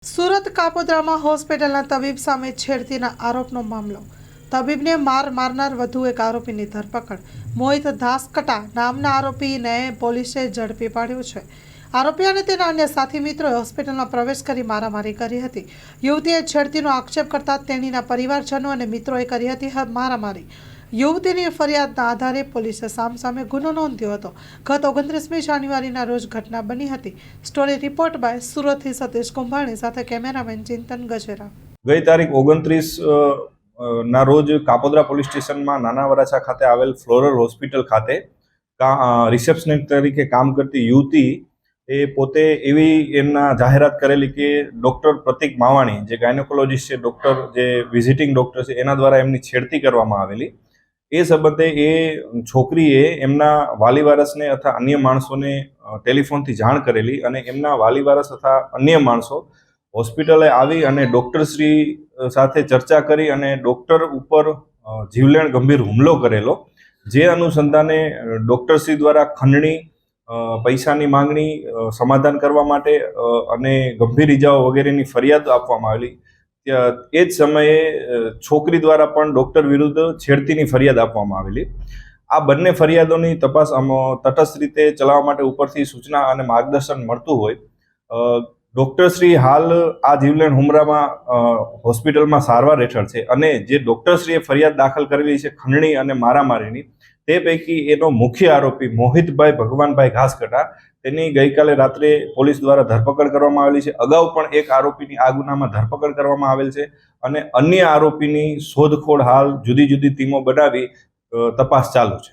સુરત કાપોદ્રામાં હોસ્પિટલના તબીબ સામે છેડતીના આરોપનો મામલો. તબીબને મારનાર વધુ એક આરોપીની ધરપકડ. મોહિત ધાસકટા નામના આરોપીને પોલીસે ઝડપી પાડ્યો છે. આરોપી અને તેના અન્ય સાથી મિત્રોએ હોસ્પિટલમાં પ્રવેશ કરી મારામારી કરી હતી. યુવતીએ છેડતીનો આક્ષેપ કરતા તેણીના પરિવારજનો અને મિત્રોએ કરી હતી મારામારી. યુવતીની ફરિયાદના આધારે પોલીસે સામસામે ગુનો નોંધ્યો હતો. ગત 29મી જાન્યુઆરીના રોજ ઘટના બની હતી. સ્ટોરી રિપોર્ટ બાય સુરતથી સતીશ કુંભાણી સાથે કેમેરામેન ચિંતન ગજેરા. ગઈ તારીખ 29 ના રોજ કાપોદ્રા પોલીસ સ્ટેશનમાં નાના વરાછા ખાતે આવેલ ફ્લોરલ હોસ્પિટલ ખાતે રિસેપ્શનિસ્ટ તરીકે કામ કરતી યુવતી એ પોતે એવી એમના જાહેરાત કરેલી કે ડૉક્ટર પ્રતિક માવાણી જે ગાયનેકોલોજીસ્ટ છે, ડૉક્ટર જે વિઝિટિંગ ડૉક્ટર છે, એના દ્વારા એમની છેડતી કરવામાં આવેલી. એ સંબંધે એ છોકરીએ એમના વાલીવારસને અથવા અન્ય માણસોને ટેલિફોનથી જાણ કરેલી અને એમના વાલીવારસ અથવા અન્ય માણસો હોસ્પિટલે આવી અને ડૉક્ટરશ્રી સાથે ચર્ચા કરી અને ડૉક્ટર ઉપર જીવલેણ ગંભીર હુમલો કરેલો. જે અનુસંધાને ડૉક્ટરશ્રી દ્વારા ખંડણી, પૈસાની માંગણી, સમાધાન કરવા માટે અને ગંભીર ઇજાઓ વગેરેની ફરિયાદ આપવામાં આવેલી. એ જ સમયે છોકરી દ્વારા પણ ડૉક્ટર વિરુદ્ધ છેડતીની ફરિયાદ આપવામાં આવેલી. આ બંને ફરિયાદોની તપાસ તટસ્થ રીતે ચલાવવા માટે ઉપરથી સૂચના અને માર્ગદર્શન મળતું હોય. ડૉક્ટરશ્રી હાલ આ જીવલેણ હુમલામાં હોસ્પિટલમાં સારવાર હેઠળ છે અને જે ડૉક્ટરશ્રીએ ફરિયાદ દાખલ કરેલી છે ખંડણી અને મારામારીની, તે પૈકી એનો મુખ્ય આરોપી મોહિતભાઈ ભગવાનભાઈ ઘાસકટા, તેની ગઈકાલે રાત્રે પોલીસ દ્વારા ધરપકડ કરવામાં આવેલી છે. અગાઉ પણ એક આરોપીની આ ગુનામાં ધરપકડ કરવામાં આવેલ છે અને અન્ય આરોપીની શોધખોળ હાલ જુદી જુદી ટીમો બનાવી તપાસ ચાલુ છે.